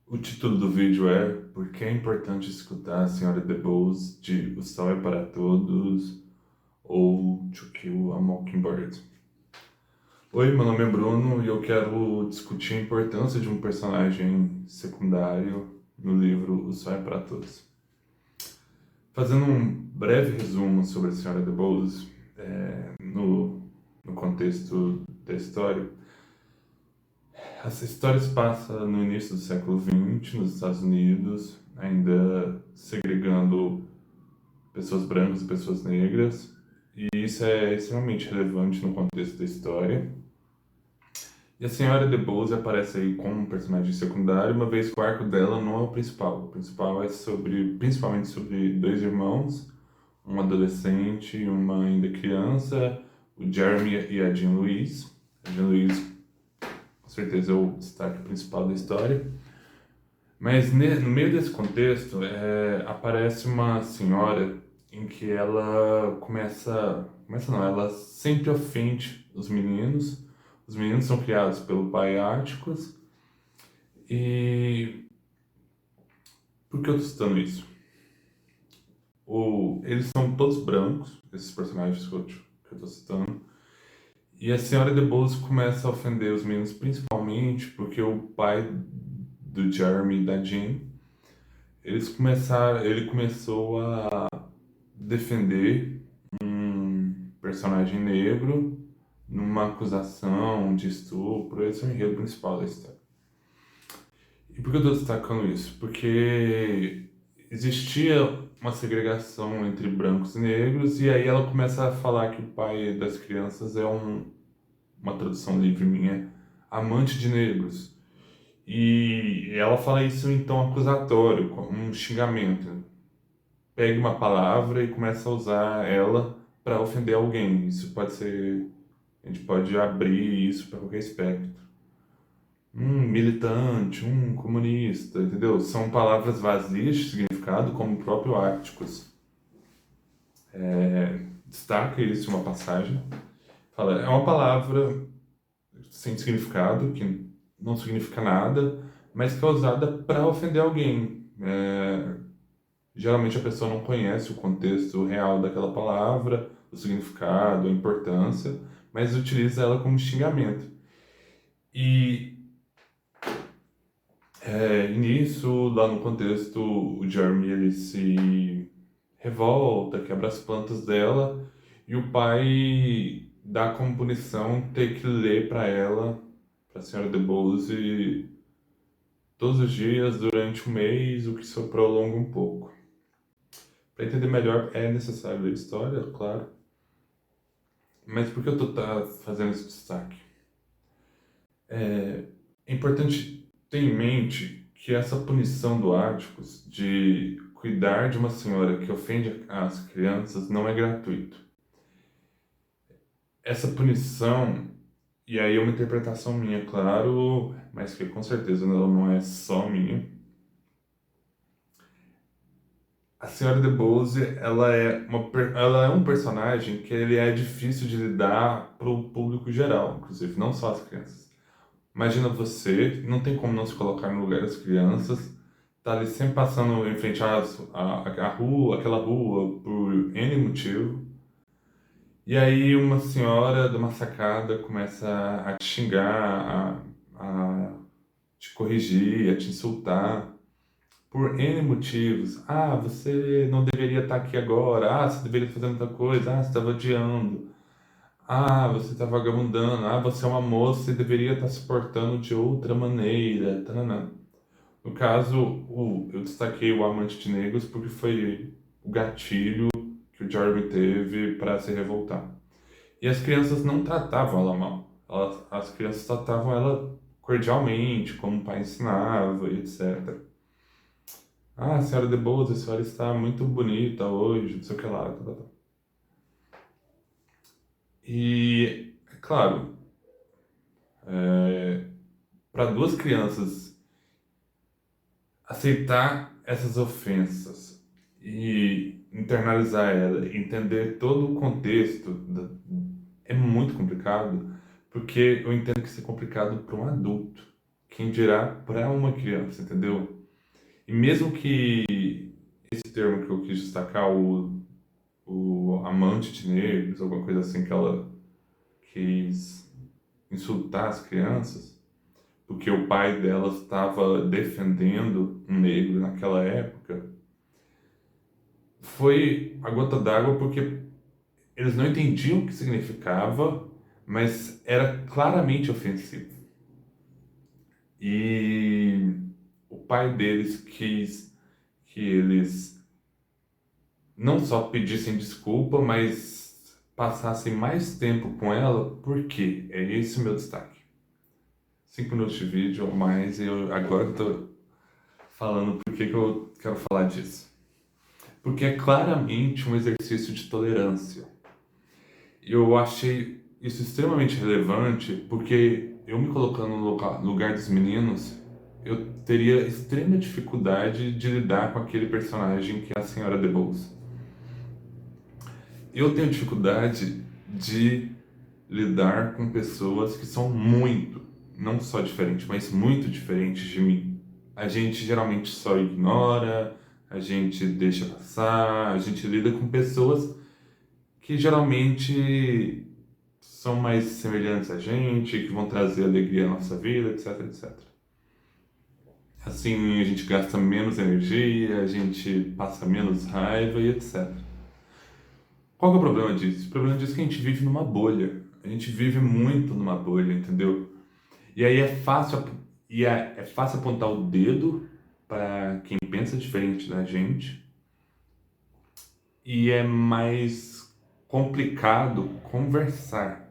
O título do vídeo é Por que é importante escutar a Senhora DeBose de O Sol é para Todos ou To Kill a Mockingbird. Oi, meu nome é Bruno e eu quero discutir a importância de um personagem secundário no livro O Sol é para Todos. Fazendo um breve resumo sobre a Senhora DeBose, no contexto da história, essa história se passa no início do século XX, nos Estados Unidos, ainda segregando pessoas brancas e pessoas negras, e isso é extremamente relevante no contexto da história. E a Senhora DeBose aparece aí como um personagem secundário, uma vez que o arco dela não é o principal. O principal é principalmente sobre dois irmãos, um adolescente e uma ainda criança, o Jeremy e a Jean Louise. A Jean Louise, com certeza, é o destaque principal da história. Mas no meio desse contexto, aparece uma senhora em que ela começa não, ela sempre ofende os meninos. Os meninos são criados pelo pai Áticos. E por que eu tô citando isso? Eles são todos brancos, esses personagens que eu tô citando. E a senhora DeBose começa a ofender os meninos principalmente porque o pai do Jeremy e da Jean, ele começou a defender um personagem negro numa acusação de estupro. Esse é o enredo principal da história. E por que eu estou destacando isso? Porque existia uma segregação entre brancos e negros, e aí ela começa a falar que o pai das crianças é uma tradução livre minha, amante de negros. E ela fala isso em tom acusatório, como um xingamento. Pegue uma palavra e começa a usar ela para ofender alguém. Isso pode ser, a gente pode abrir isso para qualquer espectro. Um militante, um comunista, entendeu? São palavras vazias de significado, como o próprio Áticos destaca isso em uma passagem. Fala, é uma palavra sem significado, que não significa nada, mas que é usada para ofender alguém. Geralmente a pessoa não conhece o contexto real daquela palavra, o significado, a importância, mas utiliza ela como xingamento. E nisso, lá no contexto, o Jeremy ele se revolta, quebra as plantas dela, e o pai dá como punição ter que ler para ela, para a senhora DeBose, todos os dias durante um mês, o que se prolonga um pouco. Para entender melhor, é necessário ler história, claro. Mas por que eu estou fazendo esse destaque? É importante ter em mente que essa punição do Áticos de cuidar de uma senhora que ofende as crianças não é gratuito. Essa punição, e aí é uma interpretação minha, claro, mas que com certeza não é só minha. A senhora DeBose, ela é um personagem que ele é difícil de lidar para o público geral, inclusive, não só as crianças. Imagina você, não tem como não se colocar no lugar das crianças, tá ali sempre passando em frente à rua, aquela rua, por N motivo, e aí uma senhora de uma sacada começa a te xingar, a te corrigir, a te insultar, por N motivos. Ah, você não deveria estar aqui agora, ah, você deveria estar fazendo outra coisa, ah, você está vadiando. Ah, você está vagabundando. Ah, você é uma moça e deveria estar se portando de outra maneira. Tananã. No caso, eu destaquei o Amante de Negros porque foi o gatilho que o Jeremy teve para se revoltar. E as crianças não tratavam ela mal. As crianças tratavam ela cordialmente, como o pai ensinava, e etc. Ah, senhora DeBose, a senhora está muito bonita hoje, não sei o que lá. Tá, tá, tá. E, é claro, para duas crianças aceitar essas ofensas e internalizar ela, entender todo o contexto, é muito complicado, porque eu entendo que isso é complicado para um adulto, quem dirá para uma criança, entendeu? E mesmo que esse termo que eu quis destacar, o amante de negros, alguma coisa assim, que ela quis insultar as crianças, porque o pai delas estava defendendo um negro naquela época, foi a gota d'água porque eles não entendiam o que significava, mas era claramente ofensivo. E o pai deles quis que eles não só pedissem desculpa, mas passassem mais tempo com ela, porque é esse o meu destaque. 5 minutos de vídeo ou mais, e eu agora estou falando por que eu quero falar disso. Porque é claramente um exercício de tolerância. Eu achei isso extremamente relevante, porque eu me colocando no lugar dos meninos, eu teria extrema dificuldade de lidar com aquele personagem que é a Senhora DeBose. Eu tenho dificuldade de lidar com pessoas que são muito, não só diferentes, mas muito diferentes de mim. A gente geralmente só ignora, a gente deixa passar, a gente lida com pessoas que geralmente são mais semelhantes a gente, que vão trazer alegria à nossa vida, etc, etc. Assim, a gente gasta menos energia, a gente passa menos raiva e etc. Qual que é o problema disso? O problema disso é que a gente vive numa bolha. A gente vive muito numa bolha, entendeu? E aí é fácil apontar o dedo para quem pensa diferente da gente e é mais complicado conversar.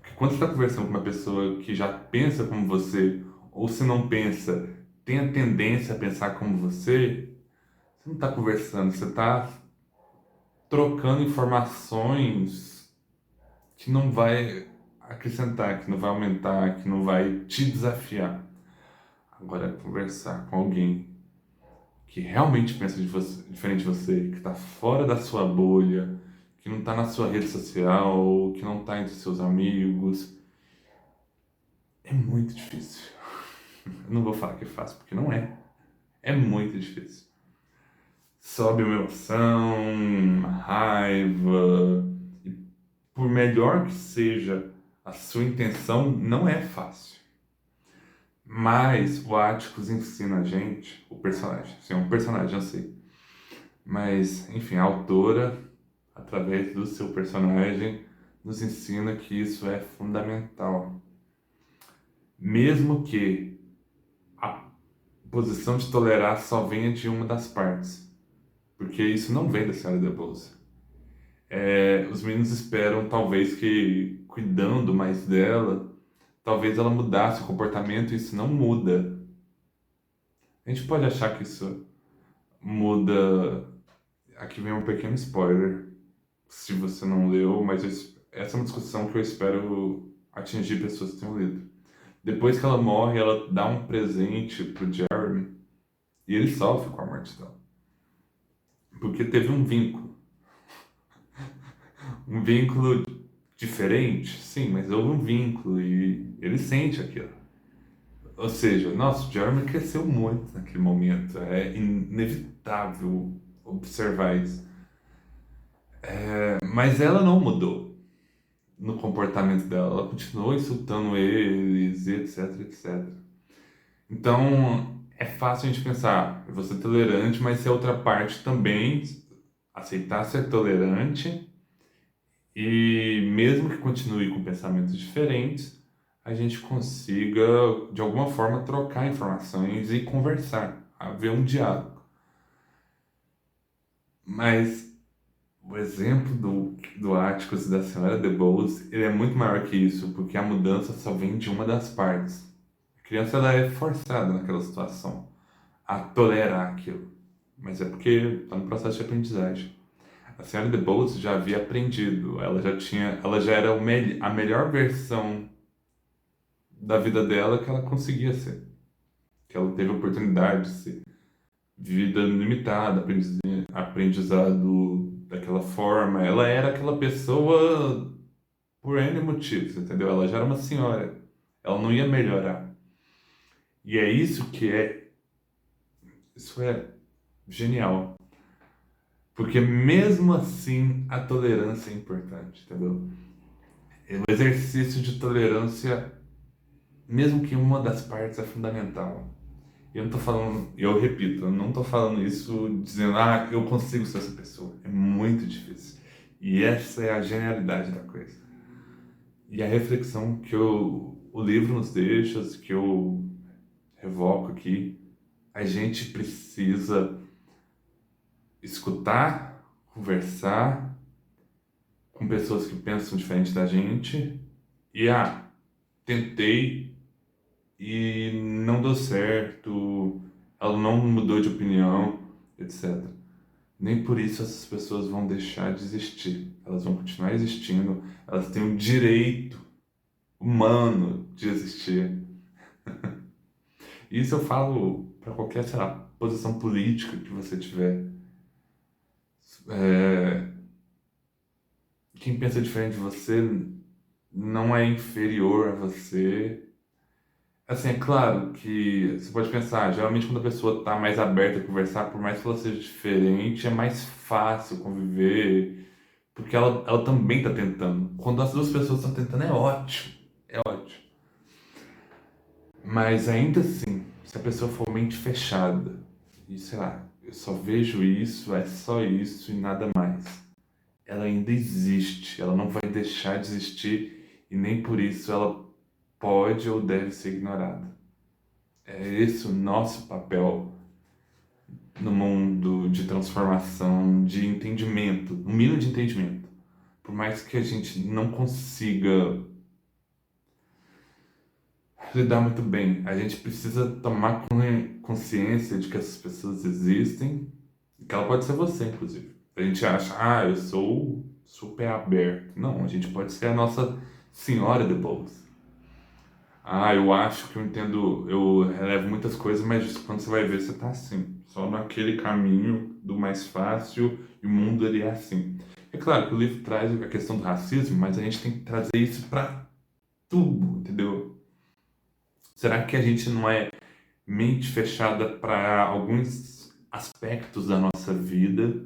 Porque quando você está conversando com uma pessoa que já pensa como você, ou se não pensa, tem a tendência a pensar como você não está conversando, você está trocando informações que não vai acrescentar, que não vai aumentar, que não vai te desafiar. Agora, conversar com alguém que realmente pensa diferente de você, que está fora da sua bolha, que não está na sua rede social, que não está entre seus amigos, é muito difícil. Eu não vou falar que é fácil, porque não é. É muito difícil. Sobe uma emoção, uma raiva. E por melhor que seja a sua intenção, não é fácil. Mas o Atticus ensina a gente, o personagem, assim, é um personagem, eu sei. Mas, enfim, a autora, através do seu personagem, nos ensina que isso é fundamental. Mesmo que a posição de tolerar só venha de uma das partes. Porque isso não vem da Senhora DeBose. Os meninos esperam, talvez, que cuidando mais dela, talvez ela mudasse o comportamento e isso não muda. A gente pode achar que isso muda. Aqui vem um pequeno spoiler, se você não leu, mas essa é uma discussão que eu espero atingir pessoas que tenham lido. Depois que ela morre, ela dá um presente pro Jeremy e ele sofre com a morte dela. Porque teve um vínculo. Um vínculo diferente, sim, mas houve um vínculo e ele sente aquilo. Ou seja, nossa, o Jeremy cresceu muito naquele momento. É inevitável observar isso. Mas ela não mudou no comportamento dela. Ela continuou insultando eles, etc, etc. Então, é fácil a gente pensar, eu vou ser tolerante, mas se a outra parte também aceitar ser tolerante e mesmo que continue com pensamentos diferentes, a gente consiga, de alguma forma, trocar informações e conversar, haver um diálogo. Mas o exemplo do Atticus e da Senhora DeBose, ele é muito maior que isso, porque a mudança só vem de uma das partes. A criança ela é forçada naquela situação a tolerar aquilo, mas é porque está no processo de aprendizagem. A Senhora DeBose já havia aprendido, ela já era a melhor versão da vida dela que ela conseguia ser, que ela teve a oportunidade de ser. Vida limitada, aprendizado daquela forma. Ela era aquela pessoa por N motivos, entendeu? Ela já era uma senhora. Ela não ia melhorar. E é isso que isso é genial. Porque mesmo assim, a tolerância é importante, entendeu? O exercício de tolerância, mesmo que uma das partes é fundamental. Eu não tô falando, eu repito, eu não tô falando isso dizendo, eu consigo ser essa pessoa. É muito difícil. E essa é a genialidade da coisa. E a reflexão que o livro nos deixa, que eu revoco aqui, a gente precisa escutar, conversar com pessoas que pensam diferente da gente e, tentei e não deu certo, ela não mudou de opinião, etc. Nem por isso essas pessoas vão deixar de existir. Elas vão continuar existindo, elas têm o direito humano de existir. Isso eu falo para qualquer, sei lá, posição política que você tiver. É, quem pensa diferente de você não é inferior a você. Assim, é claro que você pode pensar, geralmente quando a pessoa está mais aberta a conversar, por mais que ela seja diferente, é mais fácil conviver, porque ela também está tentando. Quando as duas pessoas estão tentando, é ótimo, é ótimo. Mas ainda assim, se a pessoa for mente fechada, e sei lá, eu só vejo isso, é só isso e nada mais, ela ainda existe, ela não vai deixar de existir e nem por isso ela pode ou deve ser ignorada. É esse o nosso papel no mundo de transformação, de entendimento, um mínimo de entendimento. Por mais que a gente não consiga lidar muito bem, a gente precisa tomar consciência de que essas pessoas existem, e que ela pode ser você, inclusive. A gente acha, eu sou super aberto. Não, a gente pode ser a nossa senhora de boas. Eu acho que eu entendo, eu relevo muitas coisas, mas quando você vai ver, você tá assim, só naquele caminho do mais fácil e o mundo ele é assim. É claro que o livro traz a questão do racismo, mas a gente tem que trazer isso para tudo, entendeu? Será que a gente não é mente fechada para alguns aspectos da nossa vida?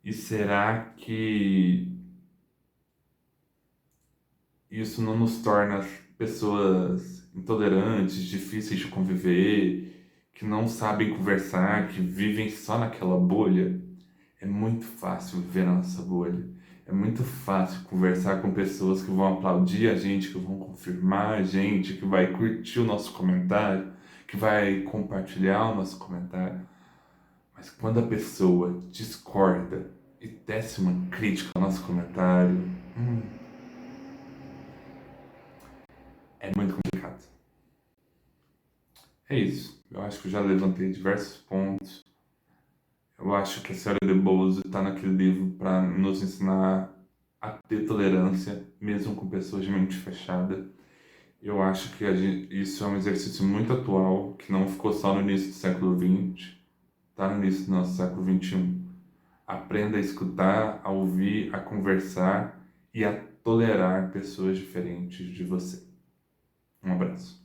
E será que isso não nos torna pessoas intolerantes, difíceis de conviver, que não sabem conversar, que vivem só naquela bolha? É muito fácil viver na nossa bolha. É muito fácil conversar com pessoas que vão aplaudir a gente, que vão confirmar a gente, que vai curtir o nosso comentário, que vai compartilhar o nosso comentário. Mas quando a pessoa discorda e tece uma crítica ao nosso comentário, é muito complicado. É isso. Eu acho que eu já levantei diversos pontos. Eu acho que a senhora de Bozo está naquele livro para nos ensinar a ter tolerância, mesmo com pessoas de mente fechada. Eu acho que isso é um exercício muito atual, que não ficou só no início do século XX, está no início do nosso século XXI. Aprenda a escutar, a ouvir, a conversar e a tolerar pessoas diferentes de você. Um abraço.